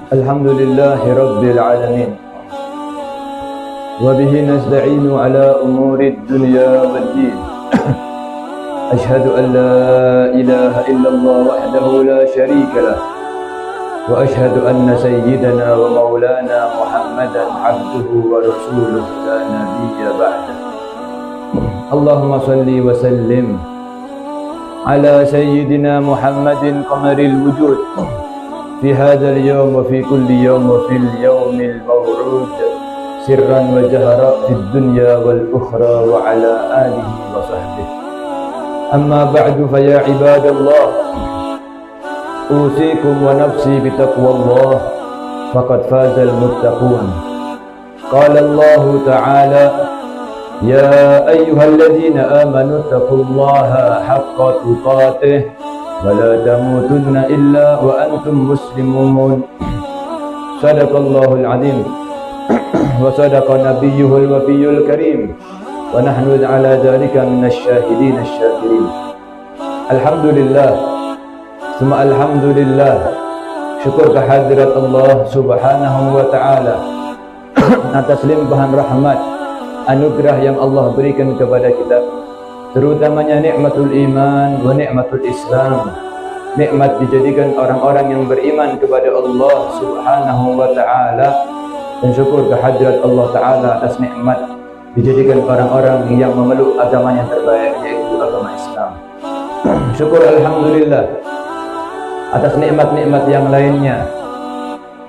Alhamdulillahi Rabbil Alamin. Wa bihi nasta'inu ala umuri dunya waddin. Ashhadu an la ilaha illallah wahdahu la sharika lah. Wa ashhadu anna sayyidana wa maulana Muhammadan abduhu wa rasuluh la nabiyya ba'dah. Allahumma salli wa sallim ala sayyidina Muhammadin qamaril wujud في هذا اليوم وفي كل يوم وفي اليوم الموعود سرا وجهرا في الدنيا والأخرى وعلى آله وصحبه. أما بعد فيا عباد الله أوصيكم ونفسي بتقوى الله فقد فاز المتقون. قال الله تعالى يا أيها الذين آمنوا اتقوا الله حق تقاته ولا تموتن إلا وأنتم مسلمون. صدق الله العظيم وصدق نبيه الوفي الكريم ونحن على ذلك من الشاهدين الشاكرين. الحمد لله ثم الحمد لله. Syukur kehadirat Allah subhanahu wa ta'ala atas limpahan rahmat anugerah yang Allah berikan kepada kita, terutamanya nikmatul iman wa nikmatul Islam. Nikmat dijadikan orang-orang yang beriman kepada Allah subhanahu wa ta'ala, dan syukur kehadirat Allah ta'ala atas nikmat dijadikan orang-orang yang memeluk agama yang terbaik, yaitu agama Islam. Syukur alhamdulillah atas nikmat-nikmat yang lainnya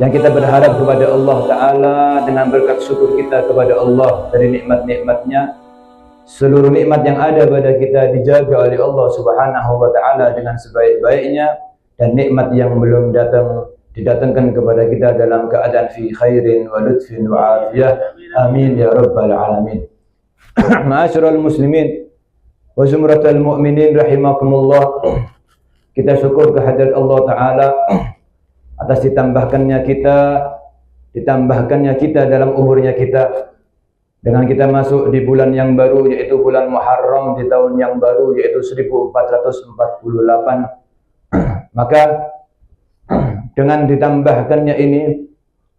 yang kita berharap kepada Allah ta'ala. Dengan berkat syukur kita kepada Allah dari nikmat-nikmatnya, seluruh nikmat yang ada pada kita dijaga oleh Allah subhanahu wa ta'ala dengan sebaik-baiknya, dan nikmat yang belum datang didatangkan kepada kita dalam keadaan fi khairin wa lutfin wa afiyah. Amin ya rabbal alamin. Ma'asyiral muslimin wa zumratal mu'minin rahimakumullah. Kita syukur kehadirat Allah ta'ala atas ditambahkannya kita dalam umurnya kita, dengan kita masuk di bulan yang baru, yaitu bulan Muharram, di tahun yang baru, yaitu 1448. Maka dengan ditambahkannya ini,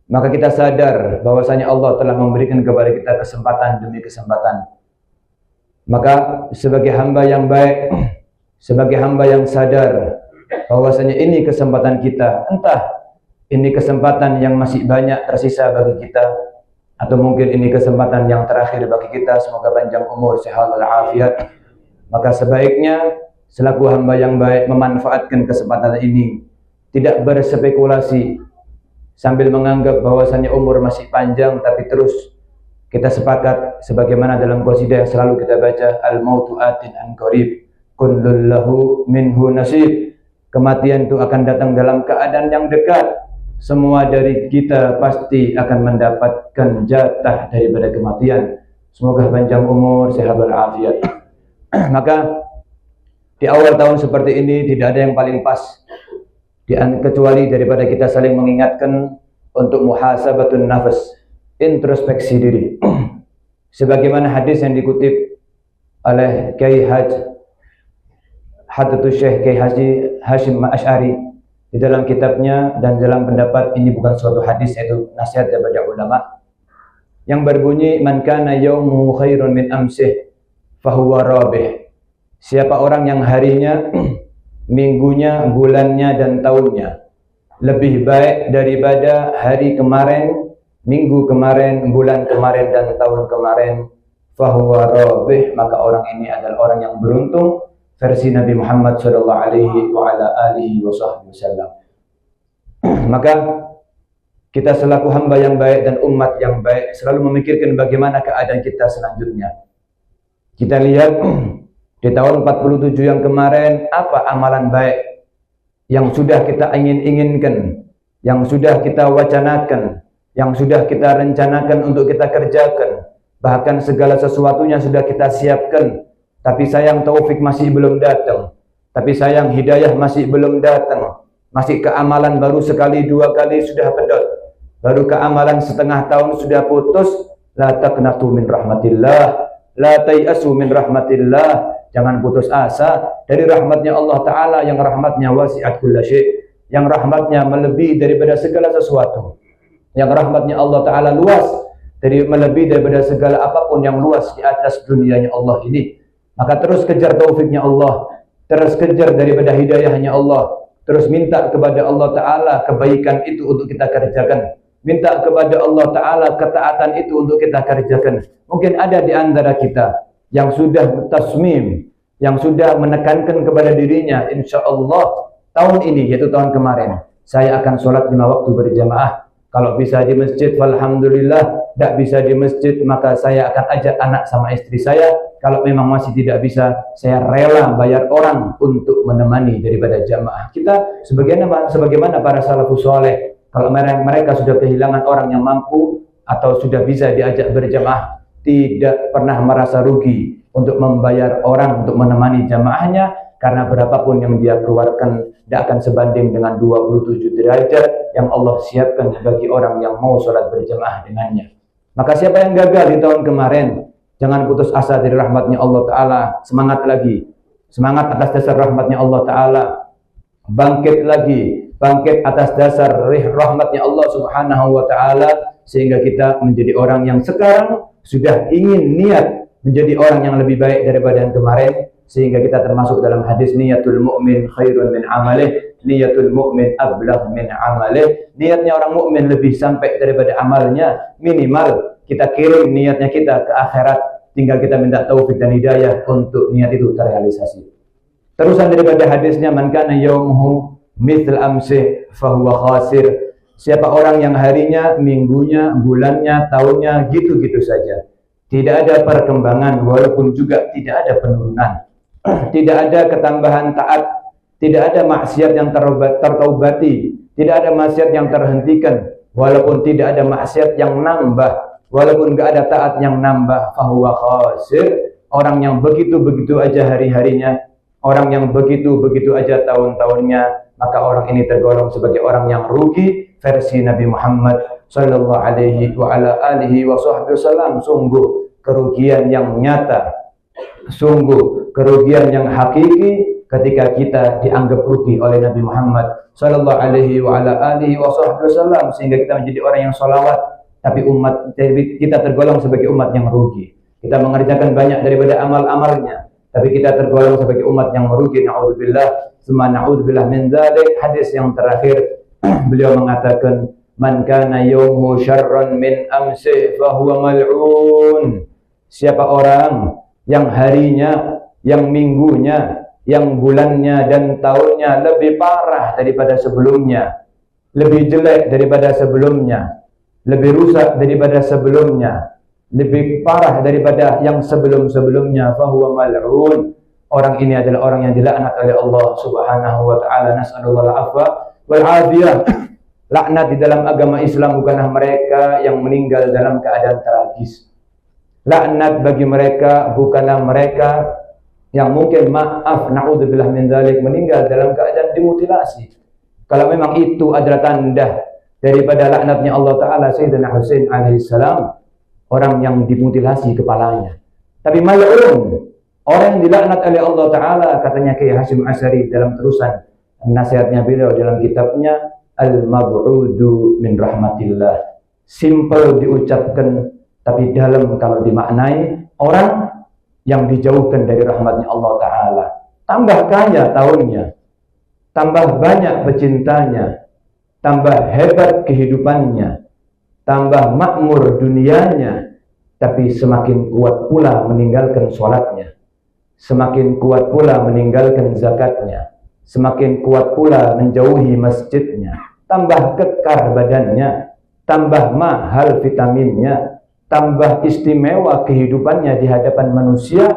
maka kita sadar bahwasanya Allah telah memberikan kepada kita kesempatan demi kesempatan. Maka sebagai hamba yang baik, sebagai hamba yang sadar bahwasanya ini kesempatan kita, entah ini kesempatan yang masih banyak tersisa bagi kita, atau mungkin ini kesempatan yang terakhir bagi kita, semoga panjang umur, sehat walafiat. Maka sebaiknya selaku hamba yang baik memanfaatkan kesempatan ini, tidak berspekulasi sambil menganggap bahwasanya umur masih panjang, tapi terus kita sepakat sebagaimana dalam qasidah yang selalu kita baca, al-mautu atin an qarib kullun lahu minhu nasib. Kematian itu akan datang dalam keadaan yang dekat. Semua dari kita pasti akan mendapatkan jatah daripada kematian. Semoga panjang umur, sehat walafiat. Maka di awal tahun seperti ini tidak ada yang paling pas kecuali daripada kita saling mengingatkan untuk muhasabatun nafas, introspeksi diri. Sebagaimana hadis yang dikutip oleh Kiai Hadratus Syekh Kiai Haji Hashim Asy'ari di dalam kitabnya, dan dalam pendapat ini bukan suatu hadis, yaitu nasihat daripada ulama yang berbunyi, man kana yaumu khairun min amsih fahuwa rabih. Siapa orang yang harinya, minggunya, bulannya dan tahunnya lebih baik daripada hari kemarin, minggu kemarin, bulan kemarin dan tahun kemarin, fahuwa rabih, maka orang ini adalah orang yang beruntung, versi Nabi Muhammad sallallahu alaihi wa ala alihi wasallam. Maka kita selaku hamba yang baik dan umat yang baik selalu memikirkan bagaimana keadaan kita selanjutnya. Kita lihat di tahun 47 yang kemarin, apa amalan baik yang sudah kita inginkan, yang sudah kita wacanakan, yang sudah kita rencanakan untuk kita kerjakan, bahkan segala sesuatunya sudah kita siapkan. Tapi sayang taufik masih belum datang, tapi sayang hidayah masih belum datang. Masih keamalan baru sekali dua kali sudah pedot, baru keamalan setengah tahun sudah putus. La taqnatu min rahmatillah, la tayasu min rahmatillah. Jangan putus asa dari rahmatnya Allah Ta'ala yang rahmatnya wasi'at kulla syai', yang rahmatnya melebihi daripada segala sesuatu, yang rahmatnya Allah Ta'ala luas, melebihi daripada segala apapun yang luas di atas dunianya Allah ini. Maka terus kejar taufiknya Allah, terus kejar daripada hidayahnya Allah, terus minta kepada Allah Ta'ala kebaikan itu untuk kita kerjakan, minta kepada Allah Ta'ala ketaatan itu untuk kita kerjakan. Mungkin ada di antara kita yang sudah tasmim, yang sudah menekankan kepada dirinya, insya Allah tahun ini, yaitu tahun kemarin, saya akan sholat 5 waktu berjamaah. Kalau bisa di masjid, alhamdulillah. Tidak bisa di masjid, maka saya akan ajak anak sama istri saya. Kalau memang masih tidak bisa, saya rela bayar orang untuk menemani daripada jamaah. Kita sebagaimana para salafus soleh, kalau mereka sudah kehilangan orang yang mampu atau sudah bisa diajak berjamaah, tidak pernah merasa rugi untuk membayar orang untuk menemani jamaahnya, karena berapapun yang dia keluarkan tidak akan sebanding dengan 27 derajat yang Allah siapkan bagi orang yang mau sholat berjamaah dengannya. Maka siapa yang gagal di tahun kemarin, jangan putus asa dari rahmatnya Allah Ta'ala. Semangat lagi, semangat atas dasar rahmatnya Allah Ta'ala. Bangkit lagi, bangkit atas dasar rahmatnya Allah Subhanahu Wa Ta'ala, sehingga kita menjadi orang yang sekarang sudah ingin niat menjadi orang yang lebih baik daripada yang kemarin, sehingga kita termasuk dalam hadis niyatul mu'min khairun min amalih, niyatul mu'min ablagh min amalih. Niatnya orang mukmin lebih sampai daripada amalnya. Minimal kita kirim niatnya kita ke akhirat, tinggal kita minta taufik dan hidayah untuk niat itu terrealisasi. Terusan daripada hadisnya, man kana yaumuhu mithl amsi fahuwa khasir. Siapa orang yang harinya, minggunya, bulannya, tahunnya gitu-gitu saja, tidak ada perkembangan, walaupun juga tidak ada penurunan, tidak ada ketambahan taat, tidak ada maksiat yang tertaubati, tidak ada maksiat yang terhentikan, walaupun tidak ada maksiat yang nambah, walaupun enggak ada taat yang nambah, fahuwa khasir. Orang yang begitu-begitu aja hari-harinya, orang yang begitu-begitu aja tahun-tahunnya, maka orang ini tergolong sebagai orang yang rugi versi Nabi Muhammad sallallahu alaihi wa ala alihi wa sahbihi wasallam. Sungguh kerugian yang nyata, sungguh kerugian yang hakiki ketika kita dianggap rugi oleh Nabi Muhammad sallallahu alaihi wa ala alihi wa sahbihi wasallam, sehingga kita menjadi orang yang sholawat, tapi kita tergolong sebagai umat yang rugi. Kita mengerjakan banyak daripada amal-amalnya, tapi kita tergolong sebagai umat yang merugi. Na'udzubillah, summa na'udzubillah min dzalik. Hadis yang terakhir beliau mengatakan, man kana yawmuhu syarran min amsi fahuwa mal'un. Siapa orang yang harinya, yang minggunya, yang bulannya dan tahunnya lebih parah daripada sebelumnya, lebih jelek daripada sebelumnya, lebih rusak daripada sebelumnya, lebih parah daripada yang sebelum-sebelumnya, fahuwa mal'un. Orang ini adalah orang yang dilaknat oleh Allah Subhanahu wa Ta'ala. Nas'alullah al-afwa wal afiyah. Laknat di dalam agama Islam bukanlah mereka yang meninggal dalam keadaan tragis. Laknat bagi mereka bukanlah mereka yang mungkin, maaf, na'udzubillah min dzalik, meninggal dalam keadaan dimutilasi. Kalau memang itu adalah tanda daripada laknatnya Allah Ta'ala Sayyidina Husain alaihissalam, orang yang dimutilasi kepalanya. Tapi mal'un, orang yang dilaknat oleh Allah Ta'ala, katanya Kiai Hasyim Asy'ari dalam terusan nasihatnya beliau dalam kitabnya Al-Mab'udu min Rahmatillah. Simple diucapkan, tapi dalam kalau dimaknai, orang yang dijauhkan dari rahmatnya Allah Ta'ala. Tambah kaya tahunnya, tambah banyak pecintanya, tambah hebat kehidupannya, tambah makmur dunianya, tapi semakin kuat pula meninggalkan sholatnya, semakin kuat pula meninggalkan zakatnya, semakin kuat pula menjauhi masjidnya, tambah kekar badannya, tambah mahal vitaminnya, tambah istimewa kehidupannya di hadapan manusia,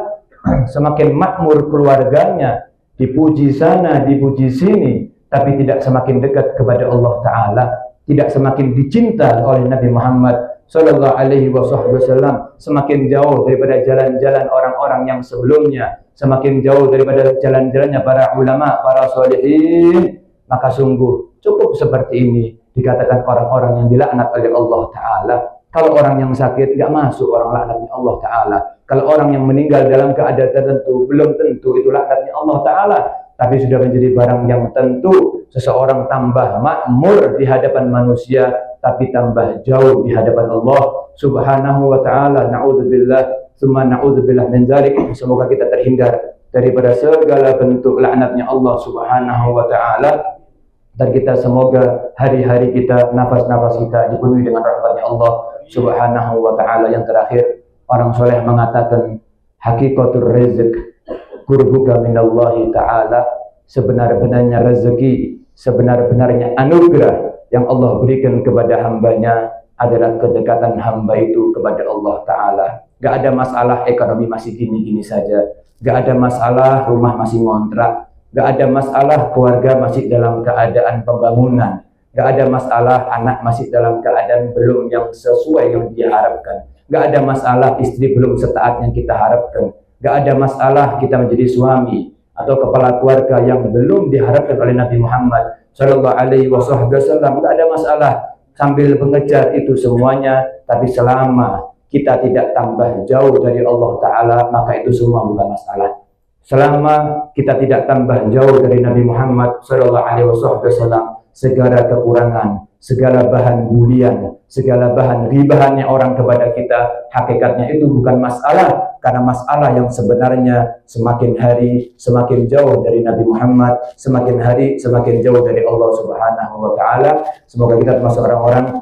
semakin makmur keluarganya, dipuji sana, dipuji sini, tapi tidak semakin dekat kepada Allah Ta'ala, tidak semakin dicinta oleh Nabi Muhammad sallallahu alaihi wasallam, semakin jauh daripada jalan-jalan orang-orang yang sebelumnya, semakin jauh daripada jalan-jalannya para ulama, para sholihin. Maka sungguh cukup seperti ini dikatakan orang-orang yang dilaknat oleh Allah Ta'ala. Kalau orang yang sakit nggak masuk orang laknatnya Allah Ta'ala. Kalau orang yang meninggal dalam keadaan tertentu, belum tentu itu laknatnya Allah Ta'ala. tapi sudah menjadi barang yang tentu. Seseorang tambah makmur di hadapan manusia, tapi tambah jauh di hadapan Allah Subhanahu wa ta'ala. Na'udzubillah, summa na'udzubillah min dzalik. Semoga kita terhindar daripada segala bentuk laknatnya Allah Subhanahu wa ta'ala, dan kita semoga hari-hari kita, nafas-nafas kita dipenuhi dengan rahmatnya Allah Subhanahu wa ta'ala. Yang terakhir, orang soleh mengatakan hakikatul rizq qurbuka minallahi ta'ala, sebenar-benarnya rezeki, sebenar-benarnya anugerah yang Allah berikan kepada hambanya adalah kedekatan hamba itu kepada Allah Ta'ala. Gak ada masalah ekonomi masih gini-gini saja, gak ada masalah rumah masih ngontrak, gak ada masalah keluarga masih dalam keadaan pembangunan, gak ada masalah anak masih dalam keadaan belum yang sesuai yang dia harapkan, gak ada masalah istri belum setaat yang kita harapkan, gak ada masalah kita menjadi suami atau kepala keluarga yang belum diharapkan oleh Nabi Muhammad Sallallahu Alaihi Wasallam. Gak ada masalah sambil mengejar itu semuanya, tapi selama kita tidak tambah jauh dari Allah Ta'ala, maka itu semua bukan masalah. Selama kita tidak tambah jauh dari Nabi Muhammad Sallallahu Alaihi Wasallam, segala kekurangan, segala bahan bulian, segala bahan ribahannya orang kepada kita, hakikatnya itu bukan masalah, karena masalah yang sebenarnya semakin hari semakin jauh dari Nabi Muhammad, semakin hari semakin jauh dari Allah Subhanahu wa ta'ala. Semoga kita termasuk orang-orang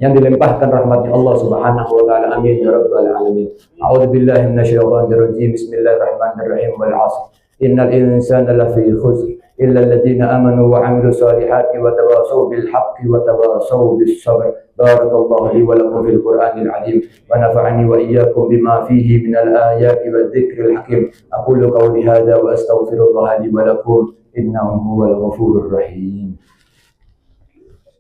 yang dilimpahkan rahmatnya Allah Subhanahu wa ta'ala. Amin ya rabbal alamin. A'udzu billahi minasyaitonir rajim. Bismillahirrahmanirrahim. Wal 'ashr. Innal insana lafi khusr illa alladziina aamanu wa 'amilus solihati wa tawassaw bil haqqi wa tawassaw bis sabr. Barakallahu li wa lakum fil Qur'anil 'azim wa nafa'ani wa iyyakum bima fihi minal ayati wadh-dhikril hakim. Aqulu qawli hadza wa astaghfirullaha li wa lakum innahu huwal ghafurur rahim.